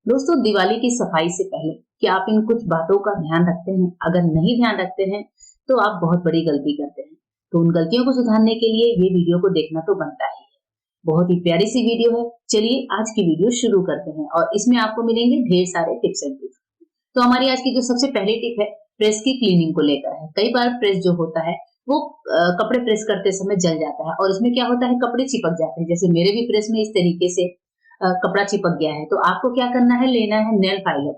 दोस्तों, दिवाली की सफाई से पहले क्या आप इन कुछ बातों का ध्यान रखते हैं? अगर नहीं ध्यान रखते हैं, तो आप बहुत बड़ी गलती करते हैं। तो उन गलतियों को सुधारने के लिए ये वीडियो को देखना तो बनता ही है। बहुत ही प्यारी सी वीडियो है। चलिए आज की वीडियो शुरू करते हैं और इसमें आपको मिलेंगे ढेर सारे टिप्स एंड ट्रिक्स। तो हमारी आज की जो सबसे पहली टिप है, प्रेस की क्लीनिंग को लेकर है। कई बार प्रेस जो होता है वो कपड़े प्रेस करते समय जल जाता है और इसमें क्या होता है, कपड़े चिपक जाते हैं। जैसे मेरे भी प्रेस में इस तरीके से कपड़ा चिपक गया है। तो आपको क्या करना है, लेना है नेल फाइलर।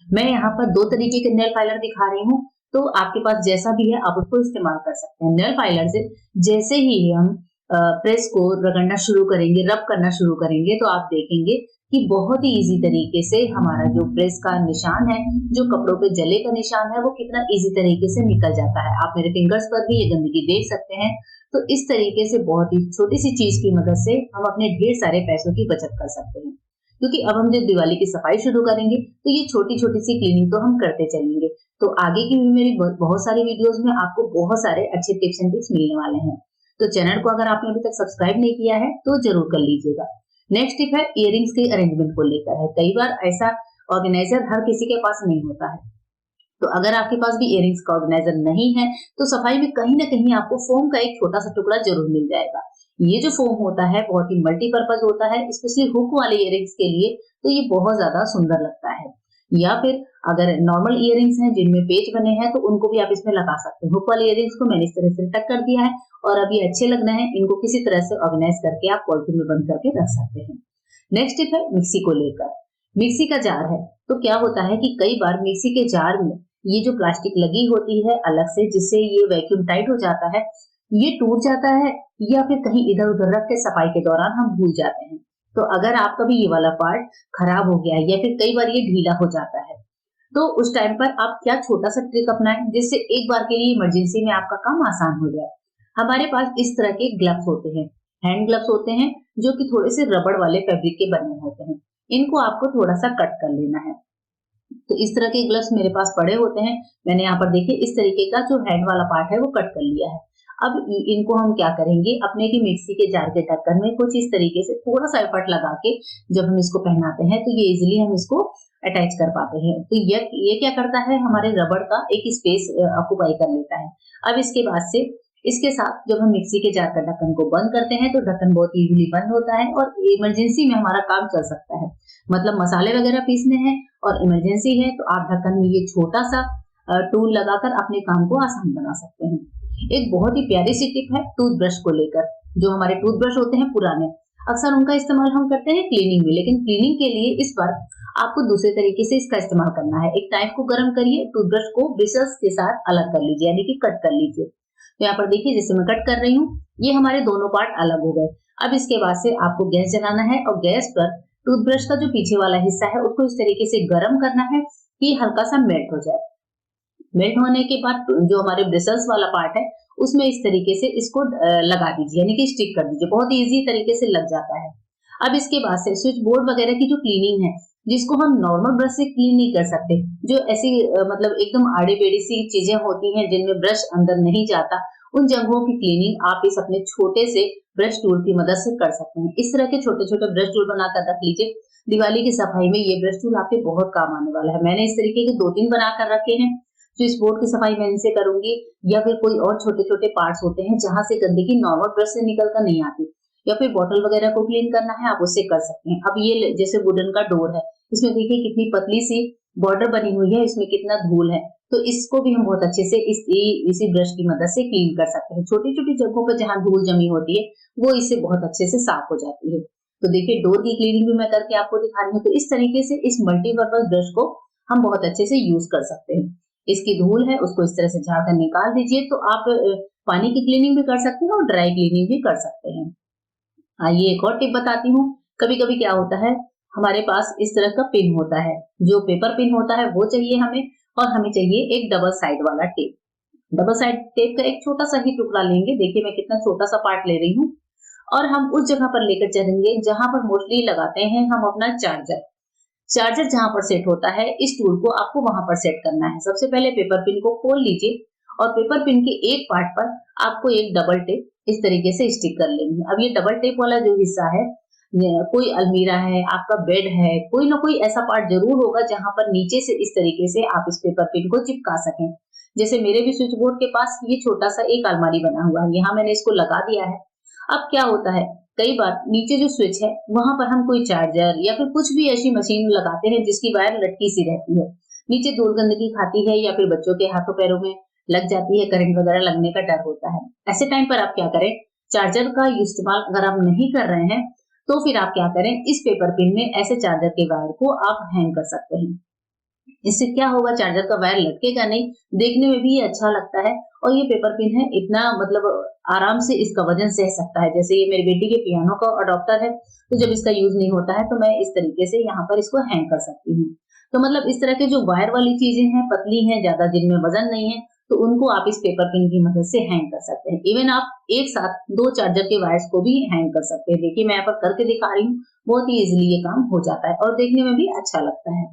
मैं यहाँ पर 2 तरीके के नेल फाइलर दिखा रही हूँ, तो आपके पास जैसा भी है आप उसको इस्तेमाल कर सकते हैं। नेल फाइलर से जैसे ही हम प्रेस को रगड़ना शुरू करेंगे, रब करना शुरू करेंगे, तो आप देखेंगे कि बहुत ही ईज़ी तरीके से हमारा जो प्रेस का निशान है, जो कपड़ों पे जले का निशान है, वो कितना ईज़ी तरीके से निकल जाता है। आप मेरे फिंगर्स पर भी ये गंदगी देख सकते हैं। तो इस तरीके से बहुत ही छोटी-सी चीज़ की मदद से हम अपने ढेर सारे पैसों की बचत कर सकते हैं। क्योंकि अब हम जब दिवाली की सफाई शुरू करेंगे, तो ये छोटी-छोटी सी क्लीनिंग तो हम करते चलेंगे। तो आगे की भी मेरी बहुत सारी वीडियोज़ में आपको बहुत सारे अच्छे टिप्स एंड ट्रिक्स मिलने वाले हैं। तो चैनल को अगर आपने अभी तक सब्सक्राइब नहीं किया है, तो ज़रूर कर लीजिएगा। नेक्स्ट टिप है इयररिंग्स के अरेंजमेंट को लेकर है। कई बार ऐसा ऑर्गेनाइज़र हर किसी के पास नहीं होता है। तो अगर आपके पास भी इयररिंग्स का ऑर्गेनाइजर नहीं है, तो सफाई में कहीं न कहीं आपको फोम का एक छोटा-सा टुकड़ा ज़रूर मिल जाएगा। ये जो फोम होता है बहुत ही मल्टीपर्पज़ होता है, स्पेशली हुक वाले इयररिंग्स के लिए तो ये बहुत ज़्यादा सुंदर लगता है। या फिर अगर नॉर्मल इयररिंग्स हैं जिनमें पेच बने हैं, तो उनको भी आप इसमें लगा सकते हैं। हुक वाले इयररिंग्स को मैंने इस तरह से टक कर दिया है और अब ये अच्छे लगने हैं, इनको किसी तरह से ऑर्गेनाइज करके आप पॉलिथीन में बंद करके रख सकते हैं। नेक्स्ट टिप है मिक्सी को लेकर। मिक्सी का जार है, तो क्या होता है कि कई बार मिक्सी के जार में ये जो प्लास्टिक लगी होती है अलग से, जिससे ये वैक्यूम टाइट हो जाता है, ये टूट जाता है या फिर कहीं इधर-उधर रख के सफाई के दौरान हम भूल जाते हैं। तो अगर आपका भी ये वाला पार्ट खराब हो गया है या फिर कई बार ये ढीला हो जाता है, तो उस टाइम पर आप क्या छोटा-सा ट्रिक अपनाएँ जिससे एक बार के लिए इमरजेंसी में आपका काम आसान हो जाए। हमारे पास इस तरह के ग्लव्स होते हैं, हैंड ग्लव्स होते हैं जो कि थोड़े से रबड़ वाले फैब्रिक के बने होते हैं। इनको आपको थोड़ा-सा कट कर लेना है। तो इस तरह के ग्लव्स मेरे पास पड़े होते हैं। मैंने यहाँ पर देखिए इस तरीके का जो हैंड वाला पार्ट है वो कट कर लिया है। अब इनको हम क्या करेंगे, अपने की मिक्सी के जार के ढक्कन में कुछ इस तरीके से थोड़ा-सा एफर्ट लगा के जब हम इसको पहनाते हैं, तो ये इज़िली हम इसको अटैच कर पाते हैं। तो ये क्या करता है, हमारे रबड़ का एक स्पेस ऑक्यूपाई कर लेता है। अब इसके बाद से इसके साथ जब हम मिक्सी के जार का ढक्कन को बंद करते हैं, तो ढक्कन बहुत ईज़िली बंद होता है और इमरजेंसी में हमारा काम चल सकता है। मतलब मसाले वगैरह पीसने हैं और इमरजेंसी है, तो आप ढक्कन में ये छोटा-सा टूल लगाकर अपने काम को आसान बना सकते हैं। एक बहुत ही प्यारी सी टिप है टूथब्रश को लेकर। जो हमारे टूथब्रश होते हैं पुराने, अक्सर उनका इस्तेमाल हम करते हैं क्लीनिंग में, लेकिन क्लीनिंग के लिए इस बार आपको दूसरे तरीके से इसका इस्तेमाल करना है। एक नाइफ को गरम करिए, टूथब्रश को ब्रिसल्स के साथ अलग कर लीजिए, यानी कि कट कर लीजिए। तो यहाँ पर देखिए जैसे मैं कट कर रही हूँ, ये हमारे दोनों पार्ट अलग हो गए। अब इसके बाद से आपको गैस जलाना है और गैस पर टूथब्रश का जो पीछे वाला हिस्सा है उसको इस तरीके से गरम करना है कि हल्का सा मेल्ट हो जाए। मेल्ट होने के बाद जो हमारे ब्रिसल्स वाला पार्ट है उसमें इस तरीके से इसको लगा दीजिए, यानी कि स्टिक कर दीजिए। बहुत ईजी तरीके से लग जाता है। अब इसके बाद से स्विच बोर्ड वगैरह की जो क्लीनिंग है, जिसको हम नॉर्मल ब्रश से क्लीन नहीं कर सकते, जो ऐसी मतलब एकदम आड़ी-टेढ़ी सी चीजें होती हैं जिनमें ब्रश अंदर नहीं जाता, उन जगहों की क्लीनिंग आप इस अपने छोटे से ब्रश टूल की मदद से कर सकते हैं। इस तरह के छोटे-छोटे ब्रश टूल बनाकर रख लीजिए। दिवाली की सफाई में ये ब्रश टूल आपके बहुत काम आने वाला है। मैंने इस तरीके के 2-3 बनाकर रखे हैं। स्विच बोर्ड की सफाई मैं इनसे करूंगी, या फिर कोई और छोटे-छोटे पार्ट्स होते हैं जहां से गंदगी नॉर्मल ब्रश से निकल कर नहीं आती, या फिर बॉटल वगैरह को क्लीन करना है, आप उससे कर सकते हैं। अब ये जैसे वुडन का डोर है, इसमें देखिए कितनी पतली सी बॉर्डर बनी हुई है, इसमें कितना धूल है, तो इसको भी हम बहुत अच्छे से इसी ब्रश की मदद से क्लीन कर सकते हैं। छोटी-छोटी जगहों पर जहाँ धूल जमी होती है, वो इससे बहुत अच्छे से साफ हो जाती है। तो देखिए डोर की क्लीनिंग भी मैं करके आपको दिखा रही हूँ। तो इस तरीके से इस मल्टीपर्पज ब्रश को हम बहुत अच्छे से यूज कर सकते हैं। इसकी धूल है उसको इस तरह से झाड़ कर निकाल दीजिए, तो आप पानी की क्लीनिंग भी कर सकते हैं और ड्राई क्लीनिंग भी कर सकते हैं। आइए एक और टिप बताती हूँ। कभी-कभी क्या होता है, हमारे पास इस तरह का पिन होता है, जो पेपर पिन होता है वो चाहिए हमें, और हमें चाहिए एक डबल साइड वाला टेप। डबल साइड टेप का एक छोटा-सा ही टुकड़ा लेंगे, देखिए मैं कितना छोटा-सा पार्ट ले रही हूँ, और हम उस जगह पर लेकर चलेंगे जहाँ पर मोस्टली लगाते हैं हम अपना चार्जर। चार्जर जहाँ पर सेट होता है, इस टूल को आपको वहां पर सेट करना है। सबसे पहले पेपर पिन को खोल लीजिए और पेपर पिन के एक पार्ट पर आपको एक डबल टेप इस तरीके से स्टिक कर लेंगे। अब ये डबल टेप वाला जो हिस्सा है, कोई अलमीरा है, आपका बेड है, कोई ना कोई ऐसा पार्ट ज़रूर होगा जहाँ पर नीचे से इस तरीके से आप इस पेपर पिन को चिपका सकें। जैसे मेरे भी स्विच बोर्ड के पास ये छोटा-सा एक अलमारी बना हुआ है, यहाँ मैंने इसको लगा दिया है। अब क्या होता है, कई बार नीचे जो स्विच है, वहाँ पर हम कोई चार्जर या फिर कुछ भी ऐसी मशीन लगाते हैं जिसकी वायर लटकी-सी रहती है। नीचे धूल गंदगी खाती है या फिर बच्चों के हाथों-पैरों में लग जाती है, करंट वगैरह लगने का डर होता है। ऐसे टाइम पर आप क्या करें, चार्जर का इस्तेमाल अगर आप नहीं कर रहे हैं, तो फिर आप क्या करें, इस पेपर पिन में ऐसे चार्जर के वायर को आप हैंग कर सकते हैं। इससे क्या होगा, चार्जर का वायर लटकेगा नहीं, देखने में भी ये अच्छा लगता है और ये पेपर पिन है इतना मतलब आराम से इसका वजन सह सकता है। जैसे ये मेरी बेटी के पियानो का अडॉप्टर है, तो जब इसका यूज नहीं होता है तो मैं इस तरीके से यहाँ पर इसको हैंग कर सकती हूँ। तो मतलब इस तरह के जो वायर वाली चीजें हैं, पतली हैं, ज्यादा जिनमें वजन नहीं है, तो उनको आप इस पेपर पिन की मदद से हैंग कर सकते हैं। इवन आप एक साथ 2 चार्जर के वायर्स को भी हैंग कर सकते हैं। देखिए मैं यहाँ पर करके दिखा रही हूँ, बहुत ही इजीली ये काम हो जाता है और देखने में भी अच्छा लगता है।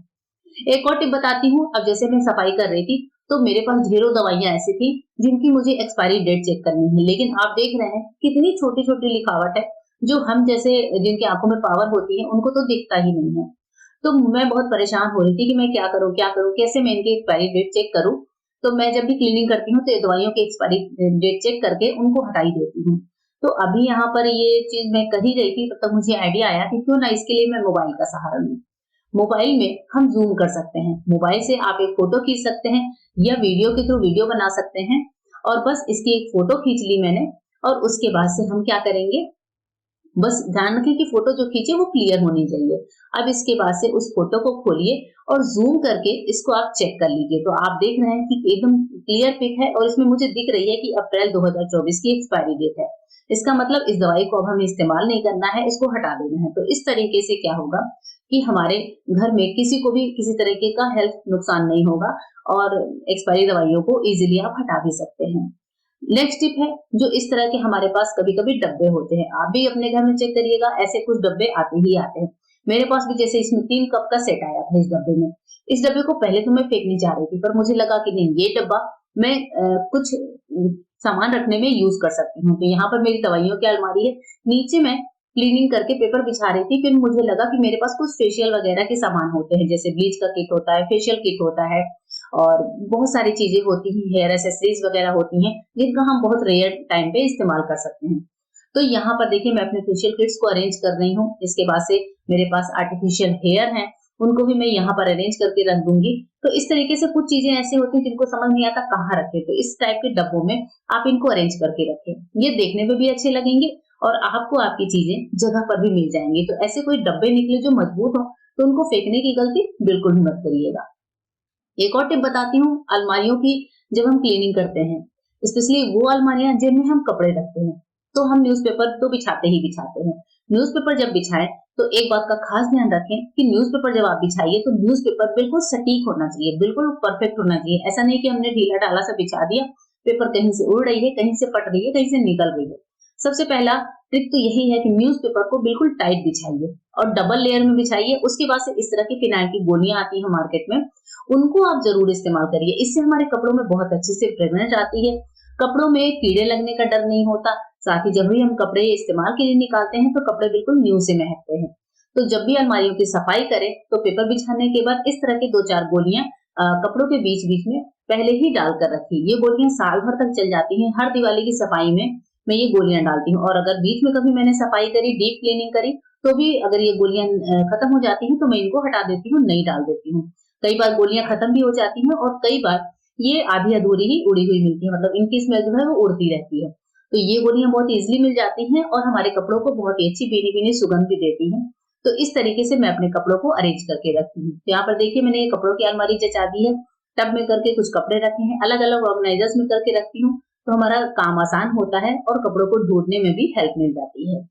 एक और टिप बताती हूँ। अब जैसे मैं सफाई कर रही थी, तो मेरे पास ढेरों दवाइयाँ ऐसी थी जिनकी मुझे एक्सपायरी डेट चेक करनी है, लेकिन आप देख रहे हैं कितनी छोटी-छोटी लिखावट है, जो हम जैसे जिनकी आँखों में पावर होती है, उनको तो दिखता ही नहीं है। तो मैं बहुत परेशान हो रही थी कि मैं क्या करूँ, क्या करूँ? कैसे मैं इनकी एक्सपायरी डेट चेक करूँ? तो मैं जब भी क्लीनिंग करती हूँ, तो ये दवाइयों की एक्सपायरी डेट चेक करके उनको हटा ही देती हूँ। तो अभी यहाँ पर ये चीज़ मैं कर ही रही थी, तब तक मुझे आइडिया आया कि क्यों ना इसके लिए मैं मोबाइल का सहारा लूँ। मोबाइल में हम ज़ूम कर सकते हैं। मोबाइल से आप एक फ़ोटो खींच सकते हैं या वीडियो के थ्रू वीडियो बना सकते हैं और बस इसकी एक फ़ोटो खींच ली मैंने और उसके बाद से हम क्या करेंगे, बस ध्यान रखें कि फ़ोटो जो खींचे वो क्लियर होनी चाहिए। अब इसके बाद से उस फ़ोटो को खोलिए और ज़ूम करके इसको आप चेक कर लीजिए। तो आप देख रहे हैं कि एकदम क्लियर पिक है और इसमें मुझे दिख रही है कि अप्रैल 2024 की एक्सपायरी डेट है। इसका मतलब इस दवाई को अब हमें इस्तेमाल नहीं करना है, इसको हटा देना है। तो इस तरीके से क्या होगा कि हमारे घर में किसी को भी किसी तरीके का हेल्थ नुकसान नहीं होगा और एक्सपायरी दवाइयों को ईज़िली आप हटा भी सकते हैं। नेक्स्ट टिप है, जो इस तरह के हमारे पास कभी-कभी डब्बे होते हैं। आप भी अपने घर में चेक करिएगा, ऐसे कुछ डब्बे आते ही आते हैं। मेरे पास भी जैसे इसमें 3 कप का सेट आया था इस डब्बे में। इस डब्बे को पहले तो मैं फेंकने जा रही थी, पर मुझे लगा कि नहीं, ये डब्बा मैं कुछ सामान रखने में यूज़ कर सकती हूँ। तो यहाँ पर मेरी दवाइयों की अलमारी है। नीचे मैं क्लीनिंग करके पेपर बिछा रही थी, फिर मुझे लगा कि मेरे पास कुछ फेशियल वगैरह के सामान होते हैं, जैसे ब्लीच का किट होता है, फेशियल किट होता है और बहुत सारी चीज़ें होती हैं, हेयर एक्सेसरीज वगैरह होती हैं, जिनका हम बहुत रेयर टाइम पे इस्तेमाल कर सकते हैं। तो यहाँ पर देखिए मैं अपने फेशियल किट्स को अरेंज कर रही हूँ। इसके बाद से मेरे पास आर्टिफिशियल हेयर हैं, उनको भी मैं यहाँ पर अरेंज करके रख दूँगी। तो इस तरीके से कुछ चीज़ें ऐसी होती हैं जिनको समझ नहीं आता कहाँ रखें, तो इस टाइप के डब्बों में आप इनको अरेंज करके रखें। ये देखने में भी अच्छे लगेंगे और आपको आपकी चीज़ें जगह पर भी मिल जाएँगी। तो ऐसे कोई डब्बे निकले जो मजबूत हों, तो उनको फेंकने की गलती बिल्कुल भी मत करिएगा। एक और टिप बताती हूँ अलमारियों की। जब हम क्लीनिंग करते हैं, स्पेशली वो अलमारियां जिनमें हम कपड़े रखते हैं, तो हम न्यूज़पेपर तो बिछाते ही बिछाते हैं। न्यूज़पेपर जब बिछाएं तो एक बात का खास ध्यान रखें कि न्यूज़पेपर जब आप बिछाइए तो न्यूज़पेपर बिल्कुल सटीक होना चाहिए, बिल्कुल परफेक्ट होना चाहिए। ऐसा नहीं कि हमने ढीला ढाला सा बिछा दिया, पेपर कहीं से उड़ रही है, कहीं से पट रही है, कहीं से निकल रही है। सबसे पहला ट्रिक तो यही है कि न्यूज़पेपर को बिल्कुल टाइट बिछाइए और डबल लेयर में बिछाइए। उसके बाद से इस तरह की फिनाइल की गोलियां आती हैं मार्केट में, उनको आप ज़रूर इस्तेमाल करिए। इससे हमारे कपड़ों में बहुत अच्छे से फ्रेग्रेंस आती है, कपड़ों में कीड़े लगने का डर नहीं होता। साथ ही जब भी हम कपड़े इस्तेमाल के लिए निकालते हैं, तो कपड़े बिल्कुल न्यू से महकते हैं। तो जब भी अलमारियों की सफाई करें, तो पेपर बिछाने के बाद इस तरह की 2-4 गोलियाँ कपड़ों के बीच-बीच में पहले ही डाल कर रखिए। ये गोलियाँ साल भर तक चल जाती हैं। हर दिवाली की सफाई में मैं ये गोलियाँ डालती हूँ और अगर बीच में कभी मैंने सफाई करी, डीप क्लीनिंग करी, तो भी अगर ये गोलियाँ खत्म हो जाती हैं, तो मैं इनको हटा देती हूँ, नई डाल देती हूँ। कई बार गोलियाँ खत्म भी हो जाती हैं और कई बार ये आधी-अधूरी ही उड़ी हुई मिलती हैं, मतलब इनकी स्मेल जो है वो उड़ती रहती है। तो ये गोलियाँ बहुत ईज़िली मिल जाती हैं और हमारे कपड़ों को बहुत ही अच्छी भीनी-भीनी सुगंध भी देती हैं। तो इस तरीके से मैं अपने कपड़ों को अरेंज करके रखती हूँ। तो यहाँ पर देखिए मैंने ये कपड़ों की अलमारी जचा दी है, टब में करके कुछ कपड़े रखे हैं, अलग-अलग ऑर्गनाइज़र्स में करके रखती हूँ, तो हमारा काम आसान होता है और कपड़ों को ढूँढने में भी हेल्प मिल जाती है।